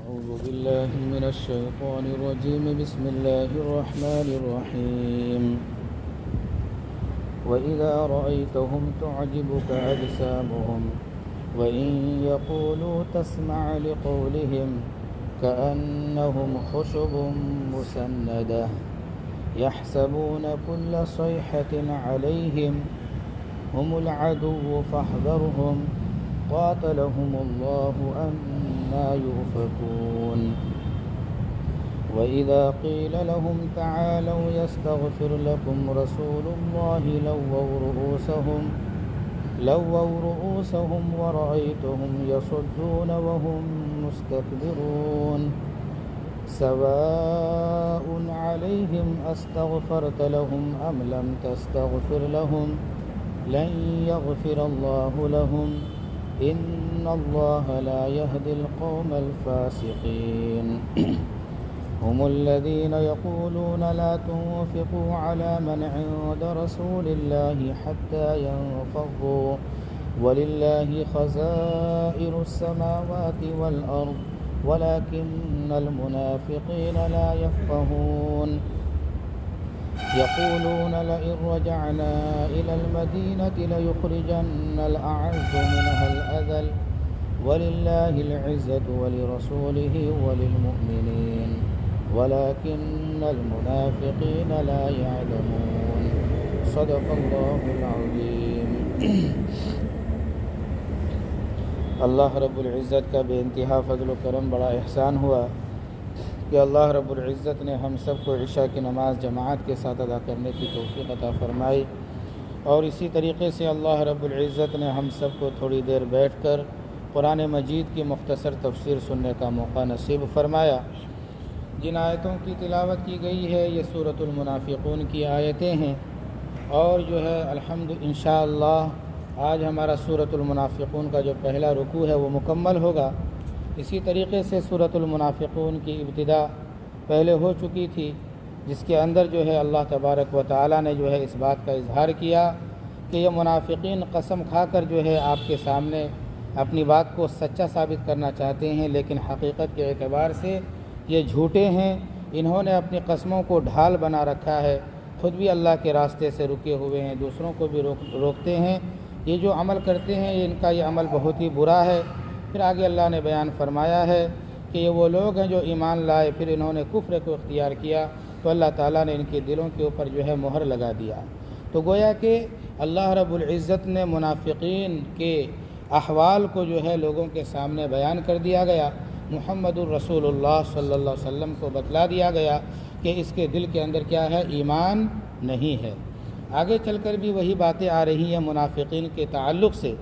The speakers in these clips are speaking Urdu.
أعوذ بالله من الشيطان الرجيم. بسم الله الرحمن الرحيم. وإذا رأيتهم تعجبك أجسامهم وإن يقولوا تسمع لقولهم كأنهم خشب مسندة يحسبون كل صيحة عليهم هم العدو فاحذرهم قاتلهم الله أنى يؤفكون. وإذا قيل لهم تعالوا يستغفر لكم رسول الله لووا رؤوسهم ورأيتهم يصدون وهم مستكبرون. سواء عليهم أستغفرت لهم أم لم تستغفر لهم لن يغفر الله لهم إن الله لا يهدي القوم الفاسقين. هم الذين يقولون لا تنفقوا على من عند رسول الله حتى ينفضوا ولله خزائن السماوات والأرض ولكن المنافقين لا يفقهون. يقولون لئن رجعنا إلى المدينة ليخرجن الأعز منها الأذل ولله العزة ولرسوله وللمؤمنين ولكن المنافقين لا يعلمون. صدق الله العظيم. اللہ رب العزت کا بے انتہا فضل و کرم، بڑا احسان ہوا کہ اللہ رب العزت نے ہم سب کو عشاء کی نماز جماعت کے ساتھ ادا کرنے کی توفیق عطا فرمائی، اور اسی طریقے سے اللہ رب العزت نے ہم سب کو تھوڑی دیر بیٹھ کر قرآن مجید کی مختصر تفسیر سننے کا موقع نصیب فرمایا۔ جن آیتوں کی تلاوت کی گئی ہے یہ سورۃ المنافقون کی آیتیں ہیں، اور جو ہے الحمد انشاءاللہ آج ہمارا سورۃ المنافقون کا جو پہلا رکوع ہے وہ مکمل ہوگا۔ اسی طریقے سے سورۃ المنافقون کی ابتدا پہلے ہو چکی تھی، جس کے اندر جو ہے اللہ تبارک و تعالی نے جو ہے اس بات کا اظہار کیا کہ یہ منافقین قسم کھا کر جو ہے آپ کے سامنے اپنی بات کو سچا ثابت کرنا چاہتے ہیں، لیکن حقیقت کے اعتبار سے یہ جھوٹے ہیں۔ انہوں نے اپنی قسموں کو ڈھال بنا رکھا ہے، خود بھی اللہ کے راستے سے رکے ہوئے ہیں، دوسروں کو بھی روکتے ہیں۔ یہ جو عمل کرتے ہیں ان کا یہ عمل بہت ہی برا ہے۔ پھر آگے اللہ نے بیان فرمایا ہے کہ یہ وہ لوگ ہیں جو ایمان لائے پھر انہوں نے کفر کو اختیار کیا تو اللہ تعالیٰ نے ان کے دلوں کے اوپر جو ہے مہر لگا دیا۔ تو گویا کہ اللہ رب العزت نے منافقین کے احوال کو جو ہے لوگوں کے سامنے بیان کر دیا گیا۔ محمد الرسول اللہ صلی اللہ علیہ وسلم کو بتلا دیا گیا کہ اس کے دل کے اندر کیا ہے، ایمان نہیں ہے۔ آگے چل کر بھی وہی باتیں آ رہی ہیں منافقین کے تعلق سے۔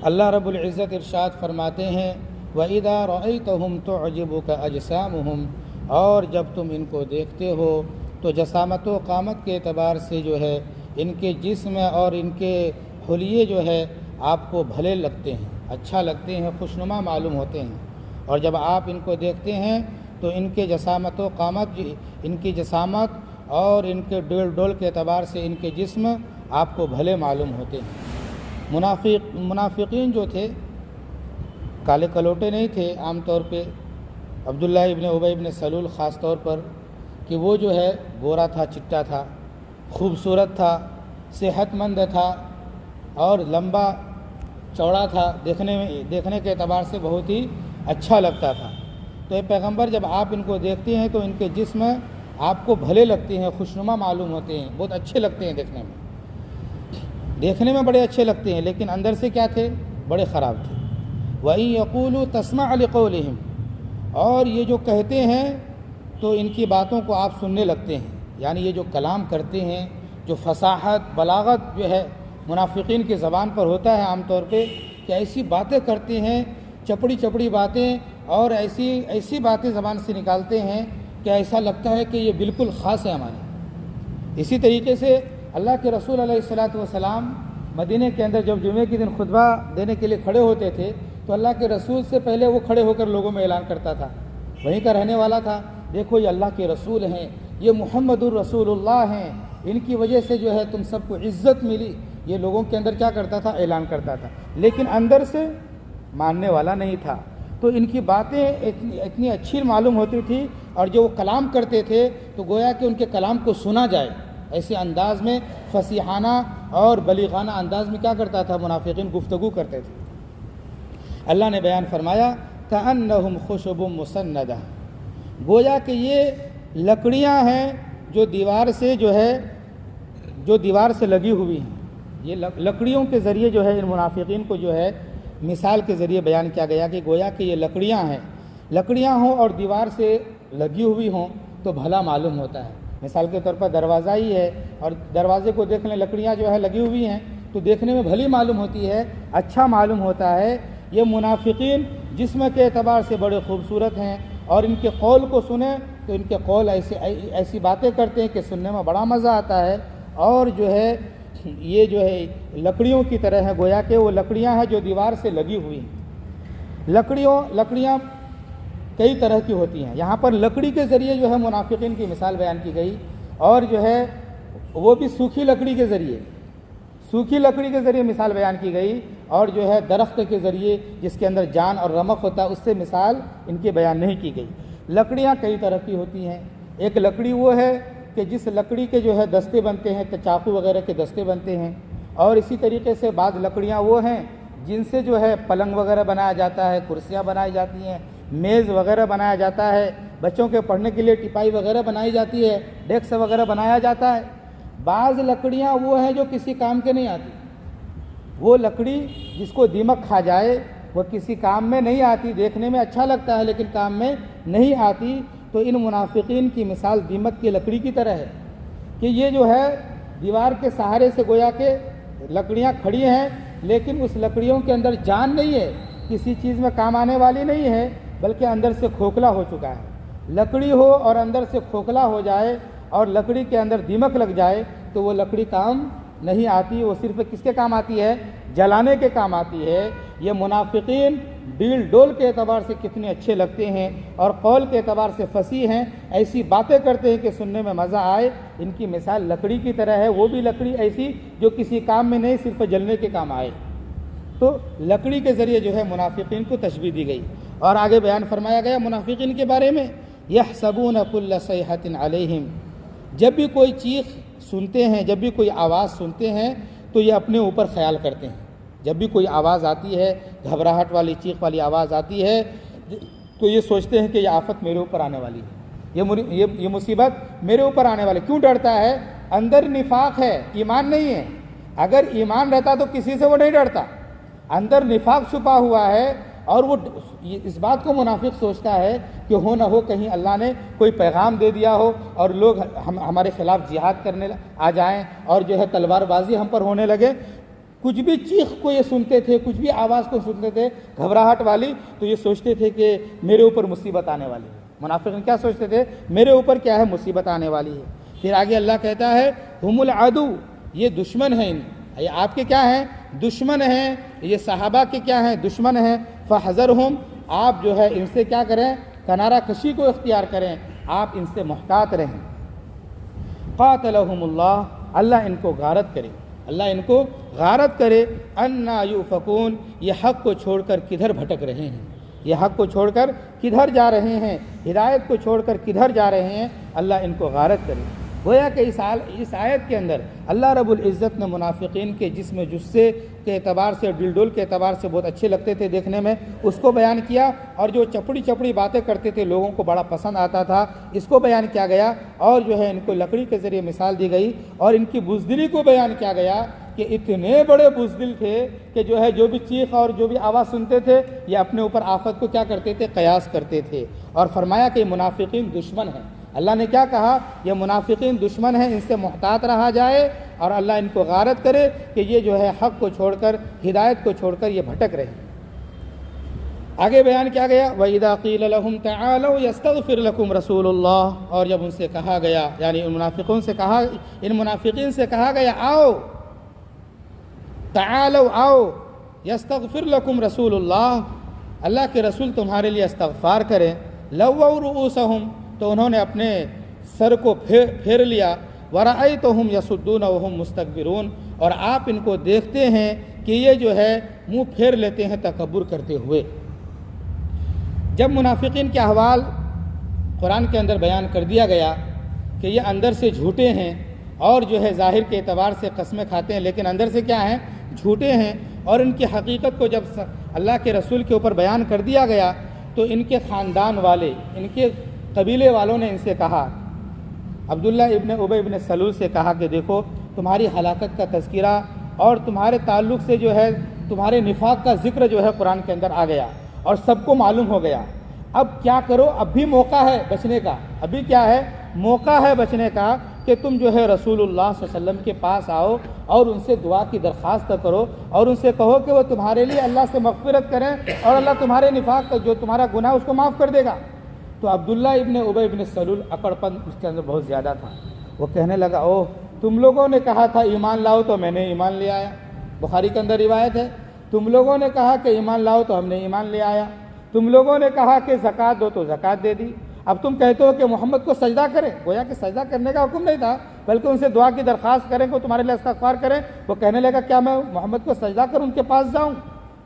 اللہ رب العزت ارشاد فرماتے ہیں وَإِذَا رَأَيْتَهُمْ تُعْجِبُكَ أَجْسَامُهُمْ، اور جب تم ان کو دیکھتے ہو تو جسامت و قامت کے اعتبار سے جو ہے ان کے جسم اور ان کے حلیے جو ہے آپ کو بھلے لگتے ہیں، اچھا لگتے ہیں، خوشنما معلوم ہوتے ہیں، اور جب آپ ان کو دیکھتے ہیں تو ان کے جسامت و قامت، ان کی جسامت اور ان کے ڈول کے اعتبار سے ان کے جسم آپ کو بھلے معلوم ہوتے ہیں۔ منافقین جو تھے کالے کلوٹے نہیں تھے عام طور پہ، عبداللہ ابن ابی ابن سلول خاص طور پر، کہ وہ جو ہے گورا تھا، چٹا تھا، خوبصورت تھا، صحت مند تھا اور لمبا چوڑا تھا، دیکھنے کے اعتبار سے بہت ہی اچھا لگتا تھا۔ تو اے پیغمبر جب آپ ان کو دیکھتے ہیں تو ان کے جسم آپ کو بھلے لگتے ہیں، خوشنما معلوم ہوتے ہیں، بہت اچھے لگتے ہیں، دیکھنے میں بڑے اچھے لگتے ہیں، لیکن اندر سے کیا تھے، بڑے خراب تھے۔ وَإِن يَقُولُوا تَسْمَعْ لِقَوْلِهِمْ، اور یہ جو کہتے ہیں تو ان کی باتوں کو آپ سننے لگتے ہیں، یعنی یہ جو کلام کرتے ہیں، جو فصاحت بلاغت جو ہے منافقین کی زبان پر ہوتا ہے عام طور پہ، کہ ایسی باتیں کرتے ہیں، چپڑی باتیں، اور ایسی باتیں زبان سے نکالتے ہیں کہ ایسا لگتا ہے کہ یہ بالکل خاص ہے ہمارے۔ اسی طریقے سے اللہ کے رسول علیہ الصلاۃ والسلام مدینہ کے اندر جب جمعے کے دن خطبہ دینے کے لیے کھڑے ہوتے تھے تو اللہ کے رسول سے پہلے وہ کھڑے ہو کر لوگوں میں اعلان کرتا تھا، وہیں کا رہنے والا تھا، دیکھو یہ اللہ کے رسول ہیں، یہ محمد الرسول اللہ ہیں، ان کی وجہ سے جو ہے تم سب کو عزت ملی، یہ لوگوں کے اندر کیا کرتا تھا، اعلان کرتا تھا، لیکن اندر سے ماننے والا نہیں تھا۔ تو ان کی باتیں اتنی اچھی معلوم ہوتی تھی، اور جو وہ کلام کرتے تھے تو گویا کہ ان کے کلام کو سنا جائے، ایسے انداز میں فصیحانہ اور بلیغانہ انداز میں کیا کرتا تھا منافقین گفتگو کرتے تھے۔ اللہ نے بیان فرمایا کأنہم خشب مسندہ، گویا کہ یہ لکڑیاں ہیں جو دیوار سے لگی ہوئی ہیں۔ یہ لکڑیوں کے ذریعے جو ہے ان منافقین کو جو ہے مثال کے ذریعے بیان کیا گیا کہ گویا کہ یہ لکڑیاں ہیں، لکڑیاں ہوں اور دیوار سے لگی ہوئی ہوں تو بھلا معلوم ہوتا ہے۔ مثال کے طور پر دروازہ ہی ہے اور دروازے کو دیکھ لیں، لکڑیاں جو ہے لگی ہوئی ہیں تو دیکھنے میں بھلی معلوم ہوتی ہے، اچھا معلوم ہوتا ہے۔ یہ منافقین جسم کے اعتبار سے بڑے خوبصورت ہیں، اور ان کے قول کو سنیں تو ان کے قول ایسی باتیں کرتے ہیں کہ سننے میں بڑا مزہ آتا ہے، اور جو ہے یہ جو ہے لکڑیوں کی طرح ہے، گویا کہ وہ لکڑیاں ہیں جو دیوار سے لگی ہوئی ہیں۔ لکڑیاں کئی طرح کی ہوتی ہیں، یہاں پر لکڑی کے ذریعے جو ہے منافقین کی مثال بیان کی گئی، اور جو ہے وہ بھی سوکھی لکڑی کے ذریعے مثال بیان کی گئی، اور جو ہے درخت کے ذریعے جس کے اندر جان اور رمق ہوتا ہے اس سے مثال ان کی بیان نہیں کی گئی۔ لکڑیاں کئی طرح کی ہوتی ہیں، ایک لکڑی وہ ہے کہ جس لکڑی کے جو ہے دستے بنتے ہیں، چاقو وغیرہ کے دستے بنتے ہیں، اور اسی طریقے سے بعض لکڑیاں وہ ہیں جن سے جو ہے پلنگ وغیرہ بنایا جاتا ہے، کرسیاں بنائی جاتی ہیں، میز وغیرہ بنایا جاتا ہے، بچوں کے پڑھنے کے لیے ٹپائی وغیرہ بنائی جاتی ہے، ڈیسک وغیرہ بنایا جاتا ہے۔ بعض لکڑیاں وہ ہیں جو کسی کام کے نہیں آتی، وہ لکڑی جس کو دیمک کھا جائے وہ کسی کام میں نہیں آتی، دیکھنے میں اچھا لگتا ہے لیکن کام میں نہیں آتی۔ تو ان منافقین کی مثال دیمک کی لکڑی کی طرح ہے کہ یہ جو ہے دیوار کے سہارے سے گویا کہ لکڑیاں کھڑی ہیں، لیکن اس لکڑیوں کے اندر جان نہیں ہے، کسی چیز میں کام آنے والی نہیں ہے، بلکہ اندر سے کھوکھلا ہو چکا ہے۔ لکڑی ہو اور اندر سے کھوکھلا ہو جائے اور لکڑی کے اندر دیمک لگ جائے تو وہ لکڑی کام نہیں آتی، وہ صرف کس کے کام آتی ہے؟ جلانے کے کام آتی ہے۔ یہ منافقین ڈیل ڈول کے اعتبار سے کتنے اچھے لگتے ہیں اور قول کے اعتبار سے فصیح ہیں، ایسی باتیں کرتے ہیں کہ سننے میں مزہ آئے۔ ان کی مثال لکڑی کی طرح ہے، وہ بھی لکڑی ایسی جو کسی کام میں نہیں، صرف جلنے کے کام آئے۔ تو لکڑی کے ذریعے جو ہے منافقین کو تشبیہ دی گئی، اور آگے بیان فرمایا گیا منافقین کے بارے میں یحسبون کل صیحۃ علیہم، جب بھی کوئی چیخ سنتے ہیں، جب بھی کوئی آواز سنتے ہیں تو یہ اپنے اوپر خیال کرتے ہیں۔ جب بھی کوئی آواز آتی ہے، گھبراہٹ والی چیخ والی آواز آتی ہے تو یہ سوچتے ہیں کہ یہ آفت میرے اوپر آنے والی ہے، یہ مصیبت میرے اوپر آنے والی۔ کیوں ڈرتا ہے؟ اندر نفاق ہے، ایمان نہیں ہے۔ اگر ایمان رہتا تو کسی سے وہ نہیں ڈرتا، اندر نفاق چھپا ہوا ہے، اور وہ اس بات کو منافق سوچتا ہے کہ ہو نہ ہو کہیں اللہ نے کوئی پیغام دے دیا ہو اور لوگ ہمارے خلاف جہاد کرنے آ جائیں اور جو ہے تلوار بازی ہم پر ہونے لگے۔ کچھ بھی چیخ کو یہ سنتے تھے، کچھ بھی آواز کو سنتے تھے گھبراہٹ والی، تو یہ سوچتے تھے کہ میرے اوپر مصیبت آنے والی ہے۔ منافقین کیا سوچتے تھے؟ میرے اوپر کیا ہے؟ مصیبت آنے والی ہے۔ پھر آگے اللہ کہتا ہے ہم العدو، یہ دشمن ہیں، یہ آپ کے کیا ہیں؟ دشمن ہیں۔ یہ صحابہ کے کیا ہیں؟ دشمن ہیں۔ فحذرہم، آپ جو ہے ان سے کیا کریں؟ کنارہ کشی کو اختیار کریں، آپ ان سے محتاط رہیں۔ قاتلہم اللہ، اللہ ان کو غارت کرے، اللہ ان کو غارت کرے۔ انا یؤفکون، یہ حق کو چھوڑ کر کدھر بھٹک رہے ہیں، یہ حق کو چھوڑ کر کدھر جا رہے ہیں، ہدایت کو چھوڑ کر کدھر جا رہے ہیں، اللہ ان کو غارت کرے۔ گویا کہ اس آیت کے اندر اللہ رب العزت نے منافقین کے جسم جثے کے اعتبار سے، ڈل ڈول کے اعتبار سے بہت اچھے لگتے تھے دیکھنے میں، اس کو بیان کیا، اور جو چپڑی باتیں کرتے تھے لوگوں کو بڑا پسند آتا تھا اس کو بیان کیا گیا، اور جو ہے ان کو لکڑی کے ذریعے مثال دی گئی، اور ان کی بزدلی کو بیان کیا گیا کہ اتنے بڑے بزدل تھے کہ جو ہے جو بھی چیخ اور جو بھی آواز سنتے تھے یہ اپنے اوپر آفت کو کیا کرتے تھے؟ قیاس کرتے تھے، اور فرمایا کہ یہ منافقین دشمن ہیں۔ اللہ نے کیا کہا؟ یہ منافقین دشمن ہیں، ان سے محتاط رہا جائے، اور اللہ ان کو غارت کرے کہ یہ جو ہے حق کو چھوڑ کر، ہدایت کو چھوڑ کر یہ بھٹک رہے ہیں۔ آگے بیان کیا گیا وَإِذَا قِيلَ لَهُمْ تَعَالَوْا يَسْتَغْفِرْ لَكُمْ رَسُولُ اللَّهِ، اور جب ان سے کہا گیا، یعنی ان منافقین سے کہا گیا آؤ، تعالوا آؤ، یستغفر لکم رسول اللہ کے رسول تمہارے لیے استغفار کریں، لووا رؤوسہم، تو انہوں نے اپنے سر کو پھیر لیا، ورأیتہم یصدون وہم مستکبرون، اور آپ ان کو دیکھتے ہیں کہ یہ جو ہے منہ پھیر لیتے ہیں تکبر کرتے ہوئے۔ جب منافقین کے احوال قرآن کے اندر بیان کر دیا گیا کہ یہ اندر سے جھوٹے ہیں اور جو ہے ظاہر کے اعتبار سے قسمیں کھاتے ہیں لیکن اندر سے کیا ہیں، جھوٹے ہیں، اور ان کی حقیقت کو جب اللہ کے رسول کے اوپر بیان کر دیا گیا تو ان کے خاندان والے، ان کے قبیلے والوں نے ان سے کہا، عبداللہ ابن ابی ابن سلول سے کہا کہ دیکھو تمہاری ہلاکت کا تذکرہ اور تمہارے تعلق سے جو ہے تمہارے نفاق کا ذکر جو ہے قرآن کے اندر آ گیا اور سب کو معلوم ہو گیا، اب کیا کرو، اب بھی موقع ہے بچنے کا، ابھی کیا ہے، موقع ہے بچنے کا کہ تم جو ہے رسول اللہ صلی اللہ علیہ وسلم کے پاس آؤ اور ان سے دعا کی درخواست کرو اور ان سے کہو کہ وہ تمہارے لیے اللہ سے مغفرت کریں اور اللہ تمہارے نفاق کا جو تمہارا گناہ اس کو معاف کر دے گا۔ تو عبداللہ ابن ابی ابن سلول اکڑ پن اس کے اندر بہت زیادہ تھا، وہ کہنے لگا اوہ تم لوگوں نے کہا تھا ایمان لاؤ تو میں نے ایمان لے آیا، بخاری کے اندر روایت ہے، تم لوگوں نے کہا کہ ایمان لاؤ تو ہم نے ایمان لے آیا، تم لوگوں نے کہا کہ زکوٰۃ دو تو زکوٰۃ دے دی، اب تم کہتے ہو کہ محمد کو سجدہ کریں، گویا کہ سجدہ کرنے کا حکم نہیں تھا بلکہ ان سے دعا کی درخواست کریں کہ تمہارے لیے استغفار کریں۔ وہ کہنے لگا کیا میں محمد کو سجدہ کروں، ان کے پاس جاؤں،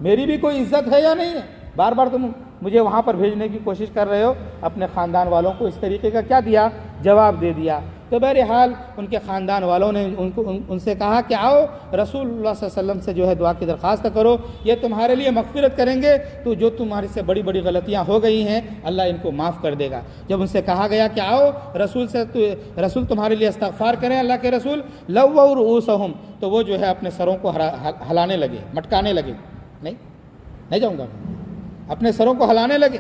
میری بھی کوئی عزت ہے یا نہیں ہے، بار بار تم مجھے وہاں پر بھیجنے کی کوشش کر رہے ہو۔ اپنے خاندان والوں کو اس طریقے کا کیا دیا، جواب دے دیا۔ تو بہرحال ان کے خاندان والوں نے ان سے کہا کہ آؤ رسول اللہ صلی اللہ علیہ وسلم سے جو ہے دعا کی درخواست کرو، یہ تمہارے لیے مغفرت کریں گے، تو جو تمہاری سے بڑی بڑی غلطیاں ہو گئی ہیں اللہ ان کو معاف کر دے گا۔ جب ان سے کہا گیا کہ آؤ رسول تمہارے لیے استغفار کریں، اللہ کے رسول، لووا رؤوسہم، تو وہ جو ہے اپنے سروں کو ہلانے لگے، مٹکانے لگے، نہیں جاؤں گا، اپنے سروں کو ہلانے لگے۔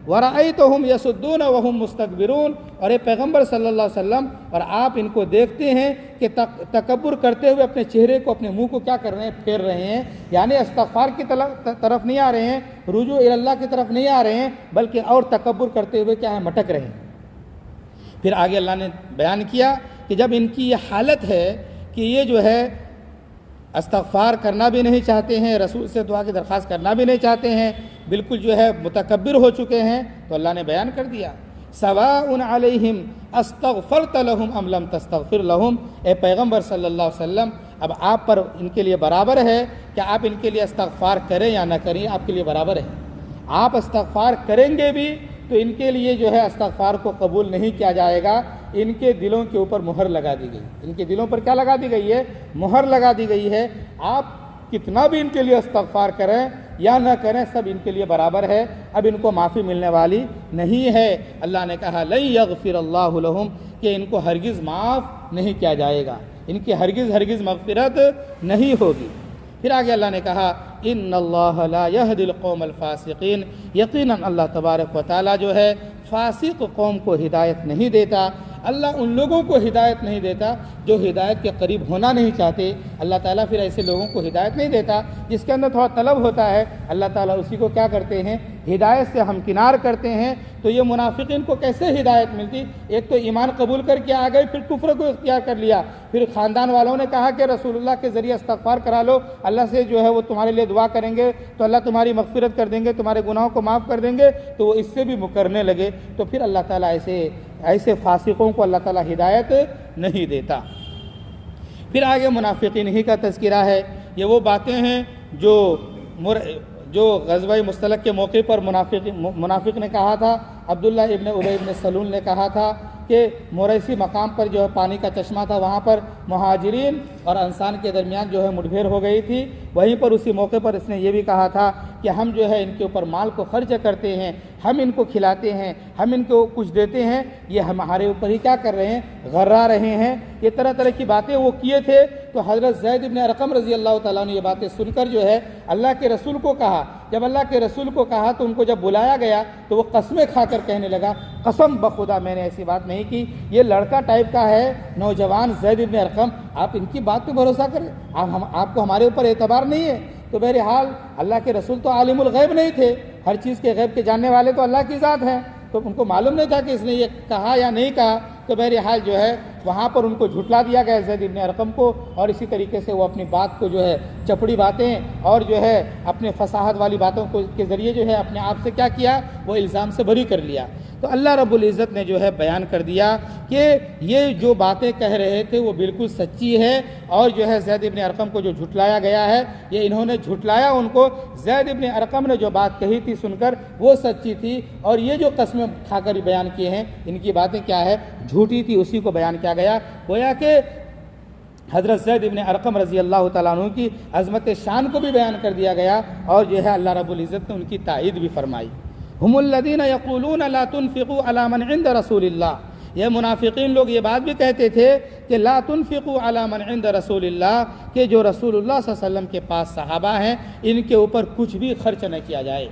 وَرَأَيْتَهُمْ يَصُدُّونَ وَهُمْ مُسْتَكْبِرُونَ، اور اے پیغمبر صلی اللہ علیہ وسلم، اور آپ ان کو دیکھتے ہیں کہ تکبر کرتے ہوئے اپنے چہرے کو، اپنے منہ کو کیا کر رہے ہیں، پھیر رہے ہیں، یعنی استغفار کی طرف نہیں آ رہے ہیں، رجوع الی اللہ کی طرف نہیں آ رہے ہیں، بلکہ اور تکبر کرتے ہوئے کیا ہے، مٹک رہے ہیں۔ پھر آگے اللہ نے بیان کیا کہ جب ان کی یہ حالت ہے کہ یہ جو ہے استغفار کرنا بھی نہیں چاہتے ہیں، رسول سے دعا کی درخواست کرنا بھی نہیں چاہتے ہیں، بالکل جو ہے متکبر ہو چکے ہیں، تو اللہ نے بیان کر دیا سواء علیہم استغفرت لہم ام لم تستغفر لہم، اے پیغمبر صلی اللہ علیہ وسلم اب آپ پر ان کے لیے برابر ہے کہ آپ ان کے لیے استغفار کریں یا نہ کریں، آپ کے لیے برابر ہے۔ آپ استغفار کریں گے بھی تو ان کے لیے جو ہے استغفار کو قبول نہیں کیا جائے گا، ان کے دلوں کے اوپر مہر لگا دی گئی، ان کے دلوں پر کیا لگا دی گئی ہے، مہر لگا دی گئی ہے۔ آپ کتنا بھی ان کے لیے استغفار کریں یا نہ کریں، سب ان کے لیے برابر ہے، اب ان کو معافی ملنے والی نہیں ہے۔ اللہ نے کہا لن یغفر اللہ لہم، کہ ان کو ہرگز معاف نہیں کیا جائے گا، ان کی ہرگز مغفرت نہیں ہوگی۔ پھر آگے اللہ نے کہا ان اللہ لا یہدی القوم الفاسقین، یقیناً اللہ تبارک و تعالیٰ جو ہے فاسق قوم کو ہدایت نہیں دیتا۔ اللہ ان لوگوں کو ہدایت نہیں دیتا جو ہدایت کے قریب ہونا نہیں چاہتے، اللہ تعالیٰ پھر ایسے لوگوں کو ہدایت نہیں دیتا۔ جس کے اندر تھوڑا طلب ہوتا ہے اللہ تعالیٰ اسی کو کیا کرتے ہیں، ہدایت سے ہمکنار کرتے ہیں۔ تو یہ منافقین کو کیسے ہدایت ملتی، ایک تو ایمان قبول کر کے آ گئے، پھر کفر کو اختیار کر لیا، پھر خاندان والوں نے کہا کہ رسول اللہ کے ذریعے استغفار کرا لو، اللہ سے جو ہے وہ تمہارے لیے دعا کریں گے تو اللہ تمہاری مغفرت کر دیں گے، تمہارے گناہوں کو معاف کر دیں گے، تو وہ اس سے بھی مکرنے لگے۔ تو پھر اللہ تعالیٰ ایسے فاسقوں کو اللہ تعالیٰ ہدایت نہیں دیتا۔ پھر آگے منافقین ہی کا تذکرہ ہے۔ یہ وہ باتیں ہیں جو غزوہ مستلق کے موقع پر منافق نے کہا تھا۔ عبداللہ ابن ابی ابن سلول نے کہا تھا کہ موریسی مقام پر جو ہے پانی کا چشمہ تھا، وہاں پر مہاجرین اور انصار کے درمیان جو ہے مٹبھیڑ ہو گئی تھی، وہیں پر اسی موقع پر اس نے یہ بھی کہا تھا کہ ہم جو ہے ان کے اوپر مال کو خرچ کرتے ہیں، ہم ان کو کھلاتے ہیں، ہم ان کو کچھ دیتے ہیں، یہ ہمارے اوپر ہی کیا کر رہے ہیں، غرا رہے ہیں۔ یہ طرح طرح کی باتیں وہ کیے تھے۔ تو حضرت زید بن ارقم رضی اللہ تعالیٰ نے یہ باتیں سن کر جو ہے اللہ کے رسول کو کہا۔ جب اللہ کے رسول کو کہا تو ان کو جب بلایا گیا تو وہ قسمیں کھا کر کہنے لگا قسم بخدا میں نے ایسی بات نہیں کی، یہ لڑکا ٹائپ کا ہے نوجوان زید بن ارقم، آپ ان کی بات پہ بھروسہ کریں، آپ کو ہمارے اوپر اعتبار نہیں ہے۔ تو بہرحال اللہ کے رسول تو عالم الغیب نہیں تھے، ہر چیز کے غیب کے جاننے والے تو اللہ کی ذات ہیں، تو ان کو معلوم نہیں تھا کہ اس نے یہ کہا یا نہیں کہا۔ تو بہرحال جو ہے وہاں پر ان کو جھٹلا دیا گیا زید بن ارقم کو، اور اسی طریقے سے وہ اپنی بات کو جو ہے چپڑی باتیں اور جو ہے اپنے فصاحت والی باتوں کے ذریعے جو ہے اپنے آپ سے کیا کیا، وہ الزام سے بری کر لیا۔ تو اللہ رب العزت نے جو ہے بیان کر دیا کہ یہ جو باتیں کہہ رہے تھے وہ بالکل سچی ہے، اور جو ہے زید ابن ارقم کو جو جھٹلایا گیا ہے یہ انہوں نے جھٹلایا ان کو۔ زید ابن ارقم نے جو بات کہی تھی سن کر وہ سچی تھی، اور یہ جو قسمیں کھا کر بیان کیے ہیں ان کی باتیں کیا ہے، جھوٹی تھی، اسی کو بیان کیا گیا۔ گویا کہ حضرت زید ابن ارقم رضی اللہ تعالیٰ عنہ کی عظمت شان کو بھی بیان کر دیا گیا، اور جو ہے اللہ رب العزت نے ان کی تائید بھی فرمائی۔ ہم الذین یقولون لا تنفقوا علی من عند رسول اللہ، یہ منافقین لوگ یہ بات بھی کہتے تھے کہ لا تنفقوا علی من عند رسول اللہ، کہ جو رسول اللہ صلی اللہ علیہ وسلم کے پاس صحابہ ہیں ان کے اوپر کچھ بھی خرچ نہ کیا جائے۔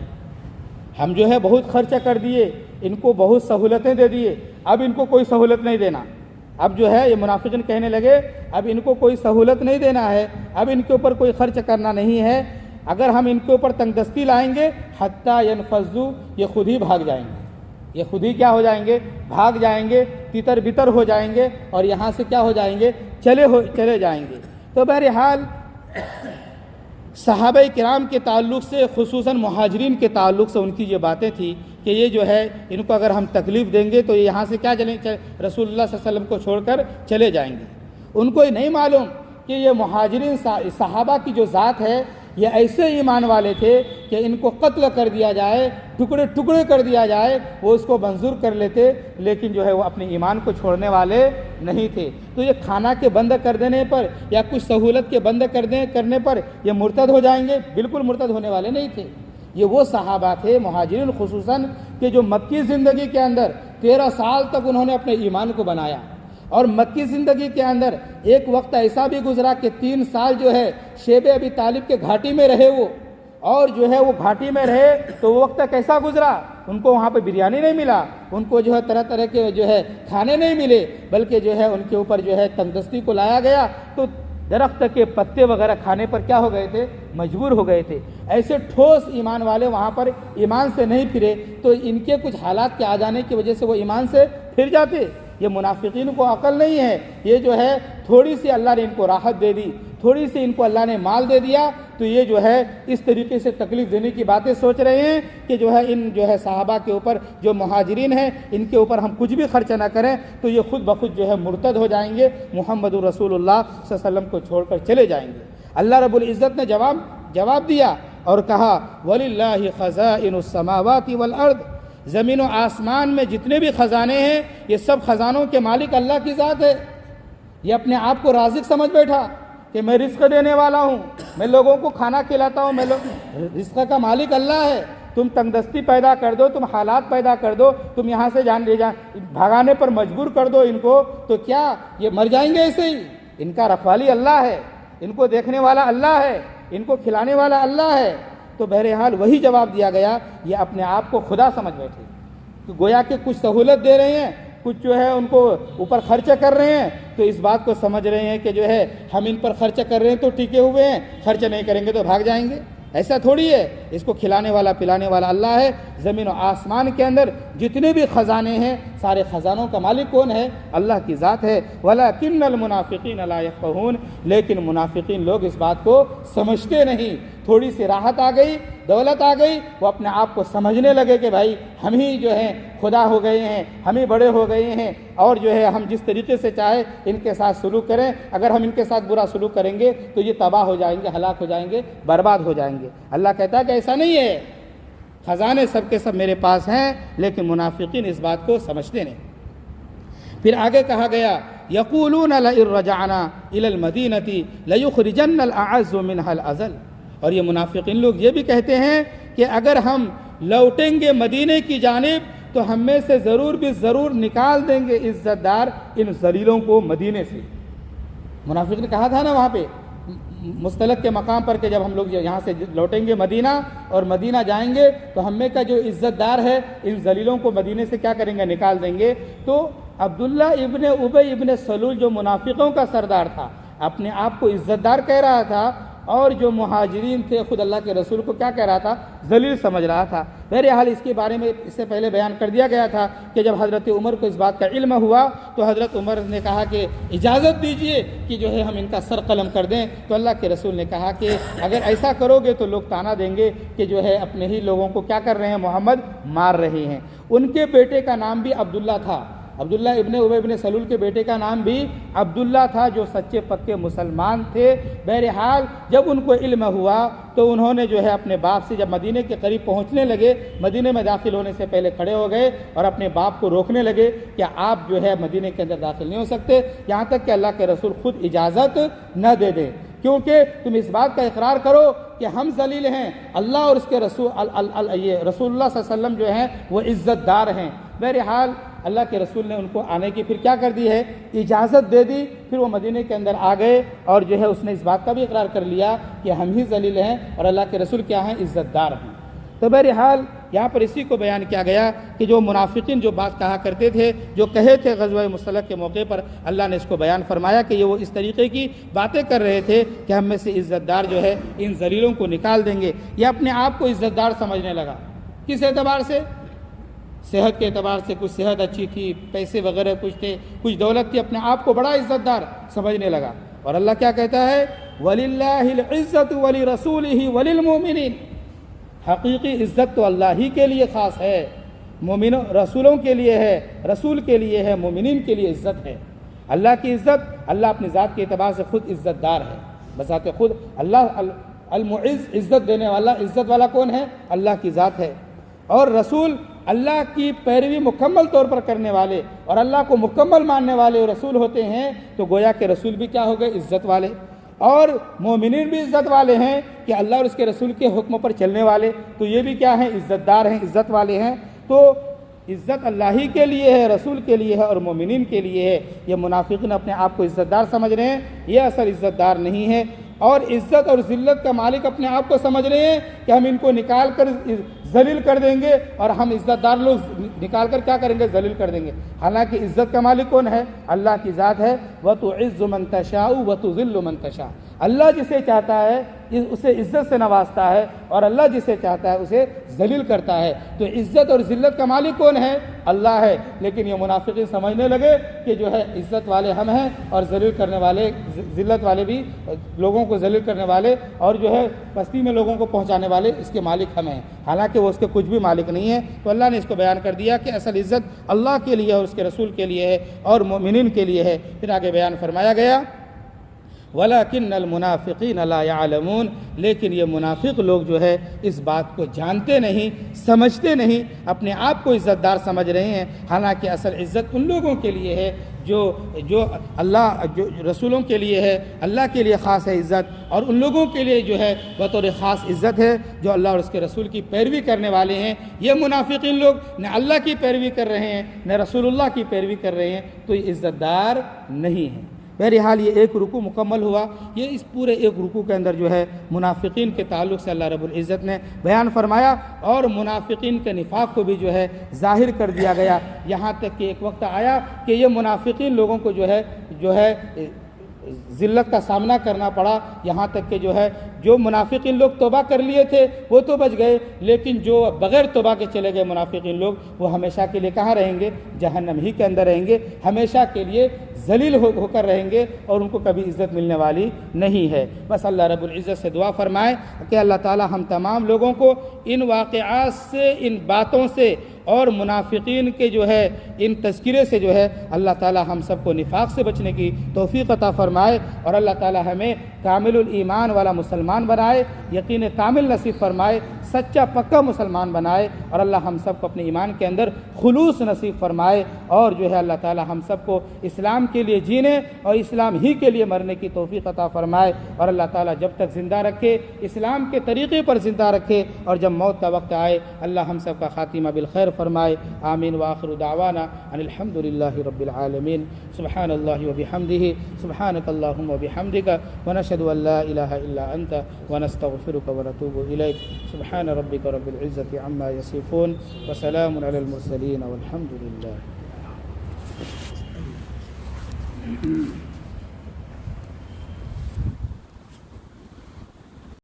ہم جو ہے بہت خرچہ کر دیے، ان کو بہت سہولتیں دے دیے، اب ان کو کوئی سہولت نہیں دینا۔ اب جو ہے یہ منافقین کہنے لگے اب ان کو کوئی سہولت نہیں دینا ہے، اب ان کے اوپر کوئی خرچ کرنا نہیں ہے، اگر ہم ان کے اوپر تنگ دستی لائیں گے حتیٰ ینفضوا، یہ خود ہی بھاگ جائیں گے، یہ خود ہی کیا ہو جائیں گے، بھاگ جائیں گے، تتر بتر ہو جائیں گے، اور یہاں سے کیا ہو جائیں گے، چلے جائیں گے۔ تو بہرحال صحابہ کرام کے تعلق سے، خصوصاً مہاجرین کے تعلق سے ان کی یہ باتیں تھیں کہ یہ جو ہے ان کو اگر ہم تکلیف دیں گے تو یہ یہاں سے کیا رسول اللہ صلی اللہ علیہ وسلم کو چھوڑ کر چلے جائیں گے۔ ان کو یہ نہیں معلوم کہ یہ مہاجرین صحابہ کی جو ذات ہے یہ ایسے ایمان والے تھے کہ ان کو قتل کر دیا جائے، ٹکڑے ٹکڑے کر دیا جائے، وہ اس کو منظور کر لیتے، لیکن جو ہے وہ اپنے ایمان کو چھوڑنے والے نہیں تھے۔ تو یہ کھانا کے بند کر دینے پر یا کچھ سہولت کے بند کرنے پر یہ مرتد ہو جائیں گے، بالکل مرتد ہونے والے نہیں تھے۔ یہ وہ صحابہ تھے مہاجرین خصوصاً کہ جو مکی زندگی کے اندر 13 سال تک انہوں نے اپنے ایمان کو بنایا، اور مکی زندگی کے اندر ایک وقت ایسا بھی گزرا کہ 3 سال جو ہے شیب ابی طالب کے گھاٹی میں رہے وہ، اور جو ہے وہ گھاٹی میں رہے تو وہ وقت کیسا گزرا، ان کو وہاں پہ بریانی نہیں ملا، ان کو جو ہے طرح طرح کے جو ہے کھانے نہیں ملے، بلکہ جو ہے ان کے اوپر جو ہے تنگدستی کو لایا گیا، تو درخت کے پتے وغیرہ کھانے پر کیا ہو گئے تھے، مجبور ہو گئے تھے۔ ایسے ٹھوس ایمان والے وہاں پر ایمان سے نہیں پھرے، تو ان کے کچھ حالات کے آ جانے کی وجہ سے وہ ایمان سے پھر جاتے۔ یہ منافقین کو عقل نہیں ہے، یہ جو ہے تھوڑی سی اللہ نے ان کو راحت دے دی، تھوڑی سی ان کو اللہ نے مال دے دیا، تو یہ جو ہے اس طریقے سے تکلیف دینے کی باتیں سوچ رہے ہیں کہ جو ہے ان جو ہے صحابہ کے اوپر، جو مہاجرین ہیں ان کے اوپر ہم کچھ بھی خرچ نہ کریں تو یہ خود بخود جو ہے مرتد ہو جائیں گے، محمد رسول اللہ صلی اللہ علیہ وسلم کو چھوڑ کر چلے جائیں گے۔ اللہ رب العزت نے جواب دیا اور کہا وَلِلَّهِ خَزَائِنُ السَّمَاوَاتِ وَالْأَرْضِ، زمین و آسمان میں جتنے بھی خزانے ہیں یہ سب خزانوں کے مالک اللہ کی ذات ہے۔ یہ اپنے آپ کو رازق سمجھ بیٹھا کہ میں رزق دینے والا ہوں، میں لوگوں کو کھانا کھلاتا ہوں، رزق کا مالک اللہ ہے۔ تم تنگدستی پیدا کر دو، تم حالات پیدا کر دو، تم یہاں سے بھگانے پر مجبور کر دو ان کو، تو کیا یہ مر جائیں گے ایسے ہی؟ ان کا رکھوالی اللہ ہے، ان کو دیکھنے والا اللہ ہے، ان کو کھلانے والا اللہ ہے۔ تو بہرحال وہی جواب دیا گیا، یہ اپنے آپ کو خدا سمجھ بیٹھے کہ گویا کہ کچھ سہولت دے رہے ہیں، کچھ جو ہے ان کو اوپر خرچہ کر رہے ہیں، تو اس بات کو سمجھ رہے ہیں کہ جو ہے ہم ان پر خرچہ کر رہے ہیں تو ٹکے ہوئے ہیں، خرچہ نہیں کریں گے تو بھاگ جائیں گے۔ ایسا تھوڑی ہے، اس کو کھلانے والا پلانے والا اللہ ہے۔ زمین و آسمان کے اندر جتنے بھی خزانے ہیں سارے خزانوں کا مالک کون ہے؟ اللہ کی ذات ہے۔ وَلَكِنَّ الْمُنَافِقِينَ لَا يَفْقَهُونَ، لیکن منافقین لوگ اس بات کو سمجھتے نہیں۔ تھوڑی سی راحت آ گئی، دولت آ گئی، وہ اپنے آپ کو سمجھنے لگے کہ بھائی ہم ہی جو ہیں خدا ہو گئے ہیں، ہم ہی بڑے ہو گئے ہیں، اور جو ہے ہم جس طریقے سے چاہے ان کے ساتھ سلوک کریں، اگر ہم ان کے ساتھ برا سلوک کریں گے تو یہ تباہ ہو جائیں گے، ہلاک ہو جائیں گے، برباد ہو جائیں گے۔ اللہ کہتا ہے کہ ایسا نہیں ہے، خزانے سب کے سب میرے پاس ہیں، لیکن منافقین اس بات کو سمجھتے نہیں۔ پھر آگے کہا گیا یقولون لئن رجعنا الی المدینۃ لیخرجن الاعز منها الاذل، اور یہ منافقین لوگ یہ بھی کہتے ہیں کہ اگر ہم لوٹیں گے مدینے کی جانب تو ہم میں سے ضرور بھی ضرور نکال دیں گے عزت دار ان ذلیلوں کو مدینے سے۔ منافق نے کہا تھا نا وہاں پہ مستلق کے مقام پر کہ جب ہم لوگ یہاں سے لوٹیں گے مدینہ اور مدینہ جائیں گے تو ہم میں کا جو عزت دار ہے ان ذلیلوں کو مدینے سے کیا کریں گے؟ نکال دیں گے۔ تو عبداللہ ابن ابی ابن سلول جو منافقوں کا سردار تھا، اپنے آپ کو عزت دار کہہ رہا تھا، اور جو مہاجرین تھے خود اللہ کے رسول کو کیا کہہ رہا تھا؟ ذلیل سمجھ رہا تھا۔ بہرحال اس کے بارے میں اس سے پہلے بیان کر دیا گیا تھا کہ جب حضرت عمر کو اس بات کا علم ہوا تو حضرت عمر نے کہا کہ اجازت دیجئے کہ جو ہے ہم ان کا سر قلم کر دیں، تو اللہ کے رسول نے کہا کہ اگر ایسا کرو گے تو لوگ طعنہ دیں گے کہ جو ہے اپنے ہی لوگوں کو کیا کر رہے ہیں، محمد مار رہے ہیں۔ ان کے بیٹے کا نام بھی عبداللہ تھا، عبداللہ ابن ابی ابن سلول کے بیٹے کا نام بھی عبداللہ تھا، جو سچے پکے مسلمان تھے۔ بہرحال جب ان کو علم ہوا تو انہوں نے جو ہے اپنے باپ سے جب مدینے کے قریب پہنچنے لگے، مدینے میں داخل ہونے سے پہلے کھڑے ہو گئے اور اپنے باپ کو روکنے لگے کہ آپ جو ہے مدینے کے اندر داخل نہیں ہو سکتے یہاں تک کہ اللہ کے رسول خود اجازت نہ دے دیں، کیونکہ تم اس بات کا اقرار کرو کہ ہم ذلیل ہیں، اللہ اور اس کے رسول رسول اللہ صلی اللہ علیہ وسلم جو ہیں وہ عزت دار ہیں۔ بہرحال اللہ کے رسول نے ان کو آنے کی پھر کیا کر دی ہے، اجازت دے دی۔ پھر وہ مدینے کے اندر آ گئے اور جو ہے اس نے اس بات کا بھی اقرار کر لیا کہ ہم ہی ذلیل ہیں اور اللہ کے رسول کیا ہیں، عزت دار ہیں۔ تو بہرحال یہاں پر اسی کو بیان کیا گیا کہ جو منافقین جو بات کہا کرتے تھے، جو کہے تھے غزوہ مصطلق کے موقع پر، اللہ نے اس کو بیان فرمایا کہ یہ وہ اس طریقے کی باتیں کر رہے تھے کہ ہم میں سے عزت دار جو ہے ان ذلیلوں کو نکال دیں گے۔ یہ اپنے آپ کو عزت دار سمجھنے لگا، کس اعتبار سے؟ صحت کے اعتبار سے، کچھ صحت اچھی تھی، پیسے وغیرہ کچھ تھے، کچھ دولت تھی، اپنے آپ کو بڑا عزت دار سمجھنے لگا۔ اور اللہ کیا کہتا ہے، وَلِلَّهِ الْعِزَّةُ وَلِرَسُولِهِ وَلِلْمُؤْمِنِينَ، حقیقی عزت تو اللہ ہی کے لیے خاص ہے، مومنوں رسولوں کے لیے ہے، رسول کے لیے ہے، مومنین کے لیے عزت ہے۔ اللہ کی عزت، اللہ اپنی ذات کے اعتبار سے خود عزت دار ہے، بذات خود اللہ المعز، عزت دینے والا، عزت والا کون ہے؟ اللہ کی ذات ہے۔ اور رسول اللہ کی پیروی مکمل طور پر کرنے والے اور اللہ کو مکمل ماننے والے رسول ہوتے ہیں، تو گویا کہ رسول بھی کیا ہو گئے، عزت والے، اور مومنین بھی عزت والے ہیں کہ اللہ اور اس کے رسول کے حکم پر چلنے والے، تو یہ بھی کیا ہیں، عزت دار ہیں، عزت والے ہیں۔ تو عزت اللہ ہی کے لیے ہے، رسول کے لیے ہے اور مومنین کے لیے ہے۔ یہ منافقین اپنے آپ کو عزت دار سمجھ رہے ہیں، یہ اصل عزت دار نہیں ہے، اور عزت اور ذلت کا مالک اپنے آپ کو سمجھ رہے ہیں کہ ہم ان کو نکال کر ذلیل کر دیں گے اور ہم عزت دار لوگ نکال کر کیا کریں گے، ذلیل کر دیں گے۔ حالانکہ عزت کا مالک کون ہے؟ اللہ کی ذات ہے۔ وَتُعِزُّ مَن تَشَاءُ وَتُذِلُّ مَن تَشَاءُ، اللہ جسے چاہتا ہے اسے عزت سے نوازتا ہے اور اللہ جسے چاہتا ہے اسے ذلیل کرتا ہے۔ تو عزت اور ذلت کا مالک کون ہے؟ اللہ ہے۔ لیکن یہ منافقین سمجھنے لگے کہ جو ہے عزت والے ہم ہیں اور ذلیل کرنے والے، ذلت والے بھی، لوگوں کو ذلیل کرنے والے اور جو ہے پستی میں لوگوں کو پہنچانے والے، اس کے مالک ہم ہیں، حالانکہ وہ اس کے کچھ بھی مالک نہیں ہے۔ تو اللہ نے اس کو بیان کر دیا کہ اصل عزت اللہ کے لیے اور اس کے رسول کے لیے ہے اور مومنین کے لیے ہے۔ پھر آگے بیان فرمایا گیا، وَلَكِنَّ الْمُنَافِقِينَ لَا يَعْلَمُونَ، لیکن یہ منافق لوگ جو ہے اس بات کو جانتے نہیں، سمجھتے نہیں، اپنے آپ کو عزت دار سمجھ رہے ہیں، حالانکہ اصل عزت ان لوگوں کے لیے ہے جو اللہ، جو رسولوں کے لیے ہے، اللہ کے لیے خاص ہے عزت، اور ان لوگوں کے لیے جو ہے بطور خاص عزت ہے جو اللہ اور اس کے رسول کی پیروی کرنے والے ہیں۔ یہ منافقین لوگ نہ اللہ کی پیروی کر رہے ہیں نہ رسول اللہ کی پیروی کر رہے ہیں، تو یہ عزت دار نہیں ہے۔ بہرحال یہ ایک رکوع مکمل ہوا۔ یہ اس پورے ایک رکوع کے اندر جو ہے منافقین کے تعلق سے اللہ رب العزت نے بیان فرمایا اور منافقین کے نفاق کو بھی جو ہے ظاہر کر دیا گیا، یہاں تک کہ ایک وقت آیا کہ یہ منافقین لوگوں کو جو ہے ذلت کا سامنا کرنا پڑا، یہاں تک کہ جو منافقین لوگ توبہ کر لیے تھے وہ تو بچ گئے، لیکن جو بغیر توبہ کے چلے گئے منافقین لوگ، وہ ہمیشہ کے لیے کہاں رہیں گے؟ جہنم ہی کے اندر رہیں گے، ہمیشہ کے لیے ذلیل ہو کر رہیں گے اور ان کو کبھی عزت ملنے والی نہیں ہے۔ بس اللہ رب العزت سے دعا فرمائے کہ اللہ تعالی ہم تمام لوگوں کو ان واقعات سے، ان باتوں سے اور منافقین کے ان تذکرے سے اللہ تعالی ہم سب کو نفاق سے بچنے کی توفیق عطا فرمائے، اور اللہ تعالی ہمیں کامل الایمان والا مسلمان بنائے، یقین کامل نصیب فرمائے، سچا پکا مسلمان بنائے، اور اللہ ہم سب کو اپنے ایمان کے اندر خلوص نصیب فرمائے، اور اللہ تعالی ہم سب کو اسلام کے لیے جینے اور اسلام ہی کے لیے مرنے کی توفیق عطا فرمائے، اور اللہ تعالی جب تک زندہ رکھے اسلام کے طریقے پر زندہ رکھے، اور جب موت کا وقت آئے اللہ ہم سب کا خاتمہ بالخیر فرمائے۔ آمین وآخر دعوانا ان الحمد للہ رب العالمین۔ سبحان اللہ وبحمدہ، سبحانک اللہم وبحمدک، ونشہد ان لا الہ الا انت، ونستغفرک ونتوب الیک۔ سبحان ربک رب العزت عما یصفون، وسلام علی المرسلین، والحمد للہ۔